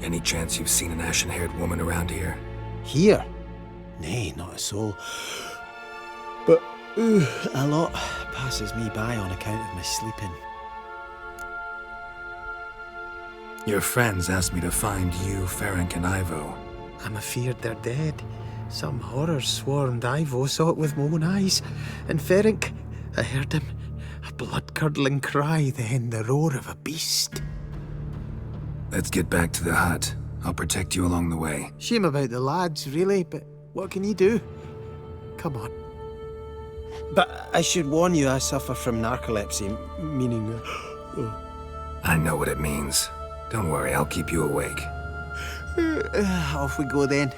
Any chance you've seen an ashen-haired woman around here? Here? Nay, not a soul. But a lot passes me by on account of my sleeping. Your friends asked me to find you, Ferenc, and Ivo. I'm afeard they're dead. Some horrors swarmed Ivo, saw it with my own eyes. And Ferenc, I heard him. A blood-curdling cry, then the roar of a beast. Let's get back to the hut. I'll protect you along the way. Shame about the lads, really, but what can you do? Come on. But I should warn you, I suffer from narcolepsy, meaning... I know what it means. Don't worry, I'll keep you awake. Off we go then.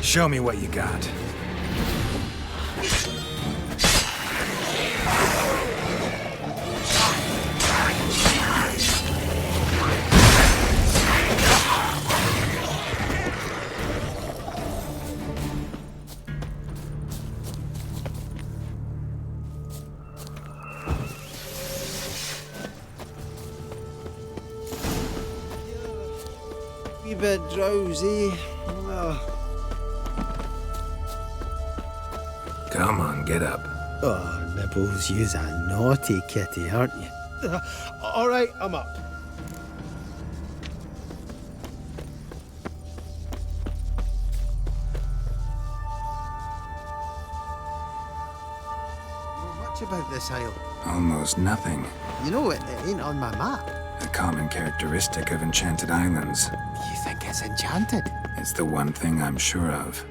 Show me what you got. Wee bit drowsy. Come on, get up. Oh, Nibbles, you's a naughty kitty, aren't you? All right, I'm up. Not much about this isle. Almost nothing. You know, it ain't on my map. A common characteristic of enchanted islands. You think it's enchanted? It's the one thing I'm sure of.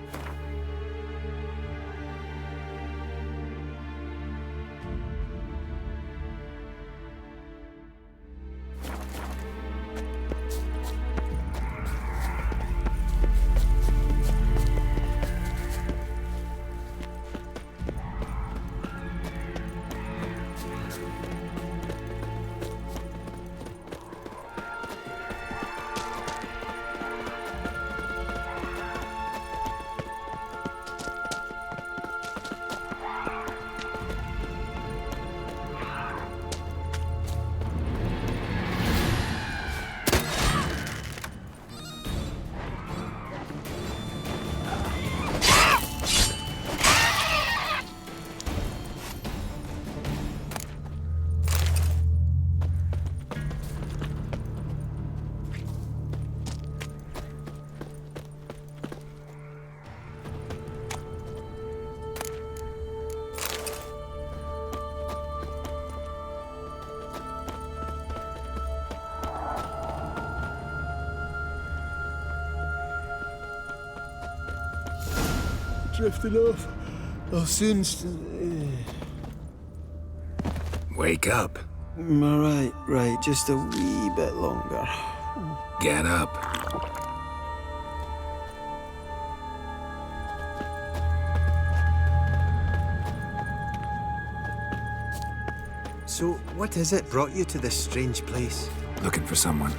Drifting off. I'll soon. Wake up. Right. Just a wee bit longer. Get up. So, what is it brought you to this strange place? Looking for someone.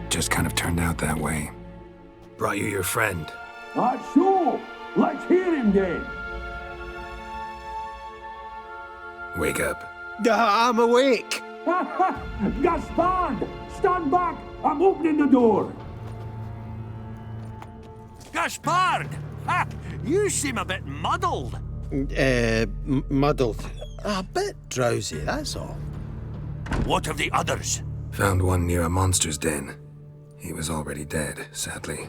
Just kind of turned out that way. Brought you your friend. That's so. Let's hear him then. Wake up. I'm awake. Gaspard! Stand back! I'm opening the door. Gaspard! Ha! You seem a bit muddled. Muddled. A bit drowsy, that's all. What of the others? Found one near a monster's den. He was already dead, sadly.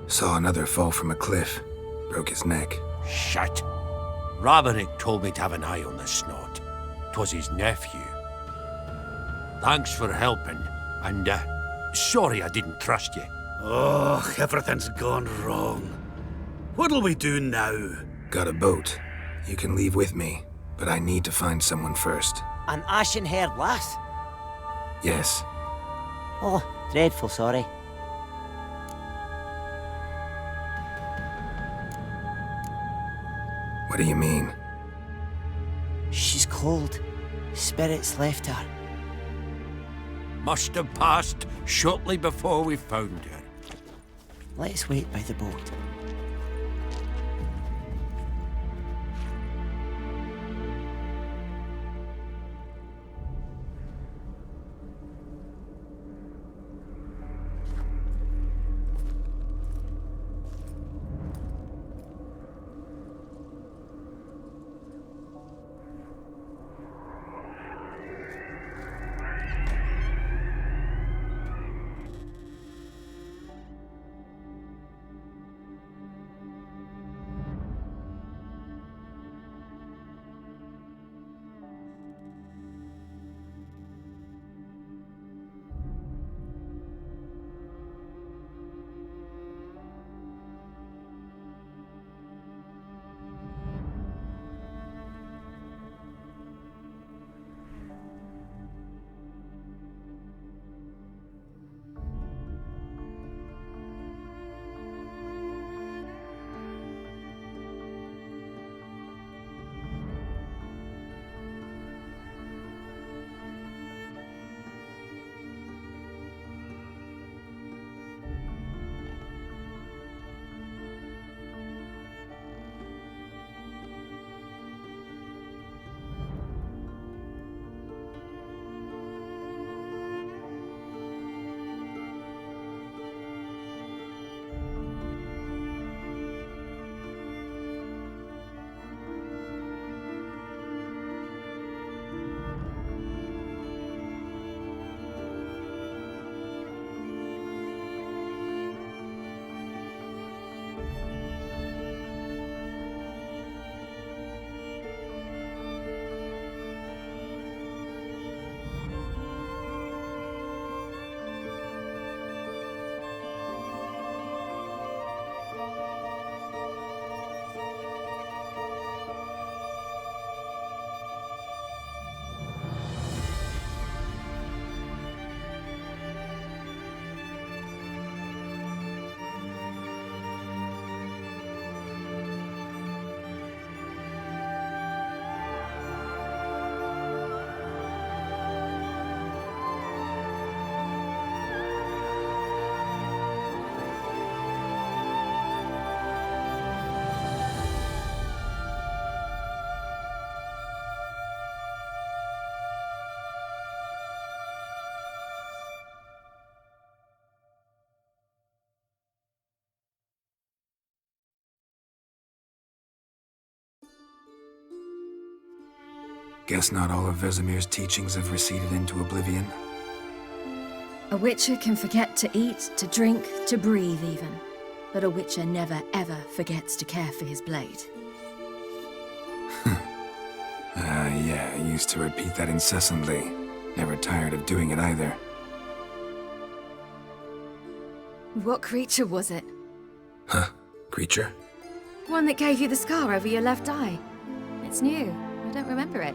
Saw another fall from a cliff. Broke his neck. Shit. Roderick told me to have an eye on the snot. 'Twas his nephew. Thanks for helping, and sorry I didn't trust you. Oh, everything's gone wrong. What'll we do now? Got a boat. You can leave with me, but I need to find someone first. An ashen-haired lass? Yes. Oh, dreadful sorry. What do you mean? She's cold. Spirits left her. Must have passed shortly before we found her. Let's wait by the boat. Guess not all of Vesemir's teachings have receded into oblivion. A Witcher can forget to eat, to drink, to breathe even. But a Witcher never ever forgets to care for his blade. Yeah, I used to repeat that incessantly. Never tired of doing it either. What creature was it? Huh? Creature? One that gave you the scar over your left eye. It's new. I don't remember it.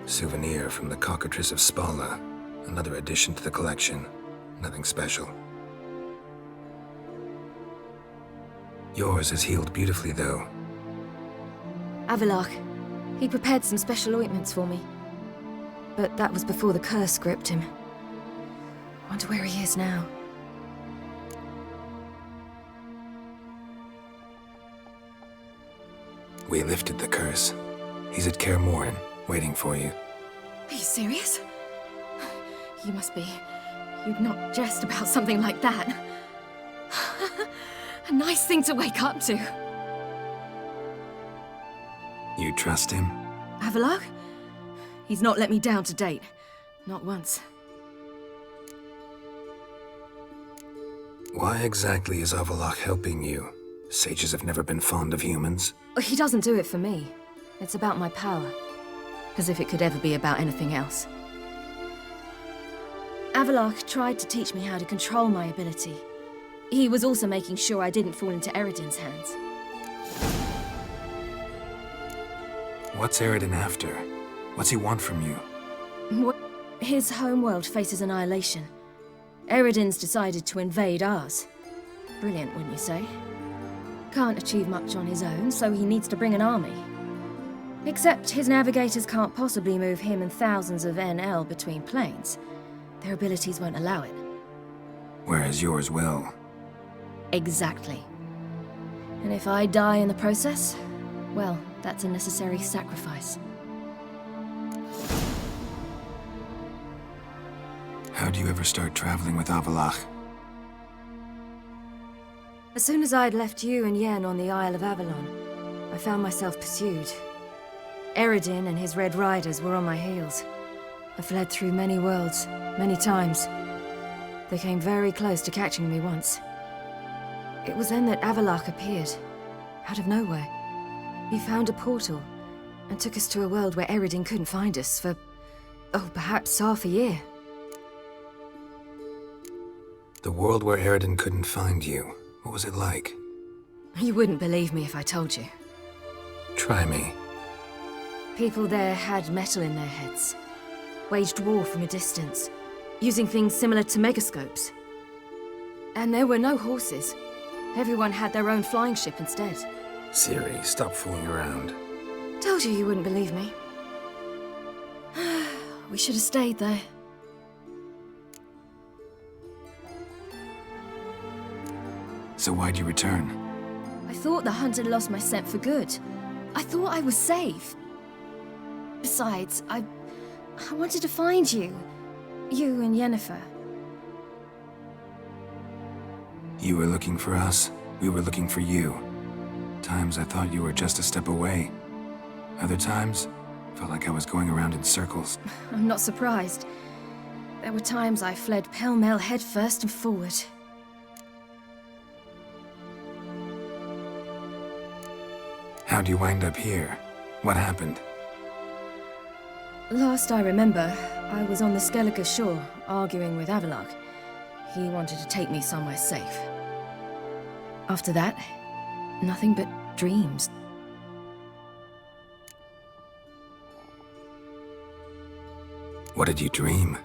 Souvenir from the Cockatrice of Spala. Another addition to the collection. Nothing special. Yours is healed beautifully, though. Avalok. He prepared some special ointments for me. But that was before the curse gripped him. Wonder where he is now. We lifted the curse. He's at Kaer Morhen, waiting for you. Are you serious? You must be. You'd not jest about something like that. A nice thing to wake up to. You trust him? Avalok? He's not let me down to date. Not once. Why exactly is Avalok helping you? Sages have never been fond of humans. He doesn't do it for me. It's about my power. As if it could ever be about anything else. Avalok tried to teach me how to control my ability. He was also making sure I didn't fall into Eredin's hands. What's Eredin after? What's he want from you? His homeworld faces annihilation. Eredin's decided to invade ours. Brilliant, wouldn't you say? Can't achieve much on his own, so he needs to bring an army. Except his navigators can't possibly move him and thousands of NL between planes. Their abilities won't allow it. Whereas yours will. Exactly. And if I die in the process, well, that's a necessary sacrifice. How do you ever start traveling with Avalok? As soon as I'd left you and Yen on the Isle of Avalon, I found myself pursued. Eredin and his Red Riders were on my heels. I fled through many worlds, many times. They came very close to catching me once. It was then that Avalok appeared, out of nowhere. He found a portal, and took us to a world where Eredin couldn't find us for, perhaps half a year. The world where Eredin couldn't find you. What was it like? You wouldn't believe me if I told you. Try me. People there had metal in their heads. Waged war from a distance, using things similar to megascopes. And there were no horses. Everyone had their own flying ship instead. Ciri, stop fooling around. Told you you wouldn't believe me. We should have stayed there. So why'd you return? I thought the hunt had lost my scent for good. I thought I was safe. Besides, I wanted to find you. You and Yennefer. You were looking for us. We were looking for you. Times I thought you were just a step away. Other times, felt like I was going around in circles. I'm not surprised. There were times I fled pell-mell headfirst and forward. How'd you wind up here? What happened? Last I remember, I was on the Skellige shore, arguing with Avalok. He wanted to take me somewhere safe. After that, nothing but dreams. What did you dream?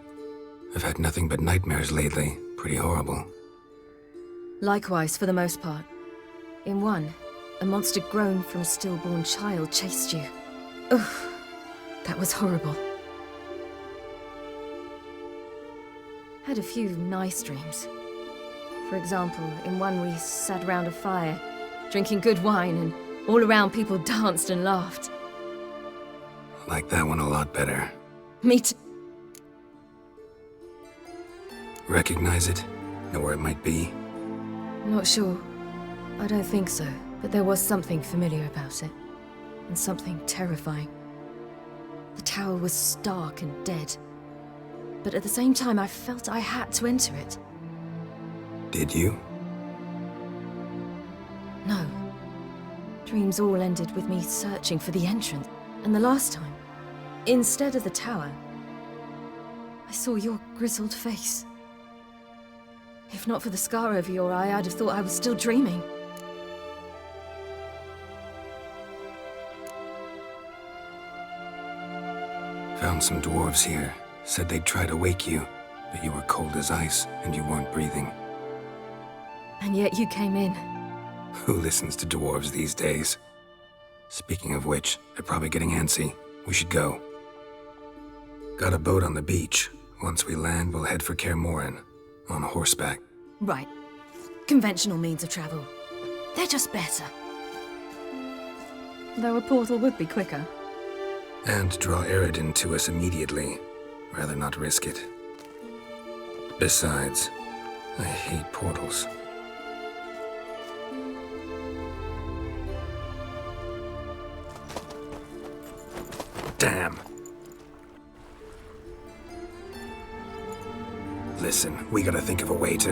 I've had nothing but nightmares lately. Pretty horrible. Likewise, for the most part. In one, a monster grown from a stillborn child chased you. Ugh, that was horrible. Had a few nice dreams. For example, in one we sat around a fire, drinking good wine, and all around people danced and laughed. Like that one a lot better. Me too. Recognize it? Know where it might be? Not sure. I don't think so, but there was something familiar about it. And something terrifying. The tower was stark and dead. But at the same time, I felt I had to enter it. Did you? No. Dreams all ended with me searching for the entrance. And the last time, instead of the tower, I saw your grizzled face. If not for the scar over your eye, I'd have thought I was still dreaming. Found some dwarves here. Said they'd try to wake you, but you were cold as ice and you weren't breathing. And yet you came in. Who listens to dwarves these days? Speaking of which, they're probably getting antsy. We should go. Got a boat on the beach. Once we land, we'll head for Kaer Morhen, on horseback. Right. Conventional means of travel. They're just better. Though a portal would be quicker. And draw Eredin to us immediately. Rather not risk it. Besides, I hate portals. Damn. Listen, we gotta think of a way to...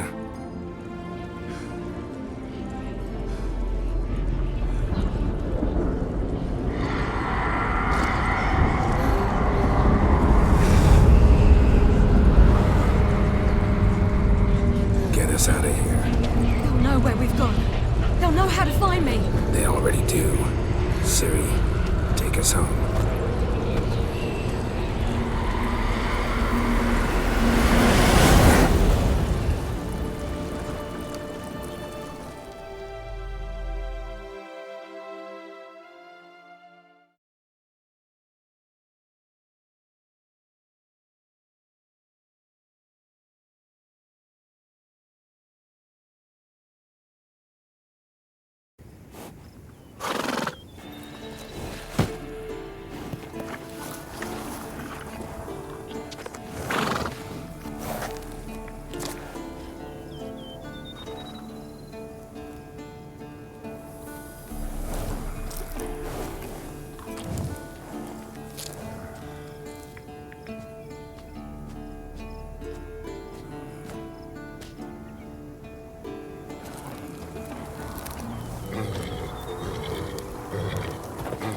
Get us out of here. They'll know where we've gone. They'll know how to find me. They already do. Ciri, take us home.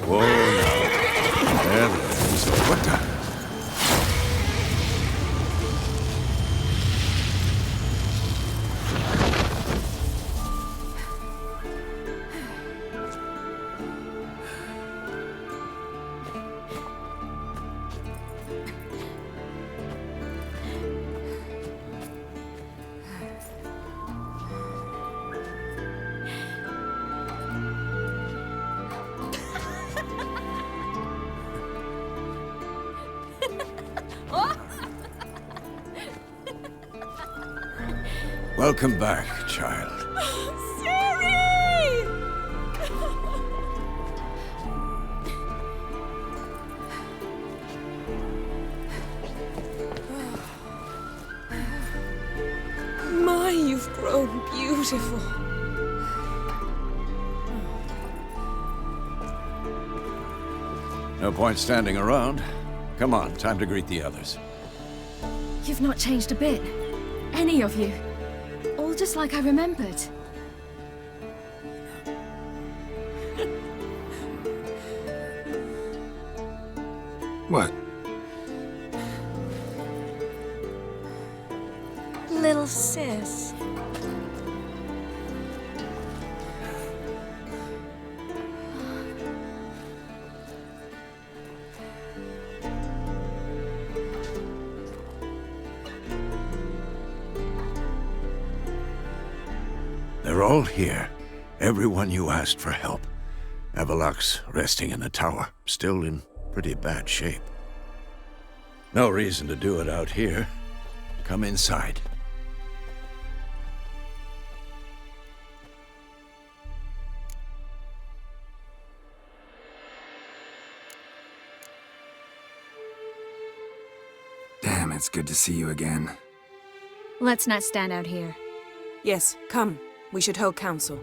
Whoa, now. There's what the... Welcome back, child. My, you've grown beautiful. No point standing around. Come on, time to greet the others. You've not changed a bit. Any of you. All just like I remembered. What? Little sis. They're all here. Everyone you asked for help. Avallac'h's resting in the tower, still in pretty bad shape. No reason to do it out here. Come inside. Damn, it's good to see you again. Let's not stand out here. Yes, come. We should hold council.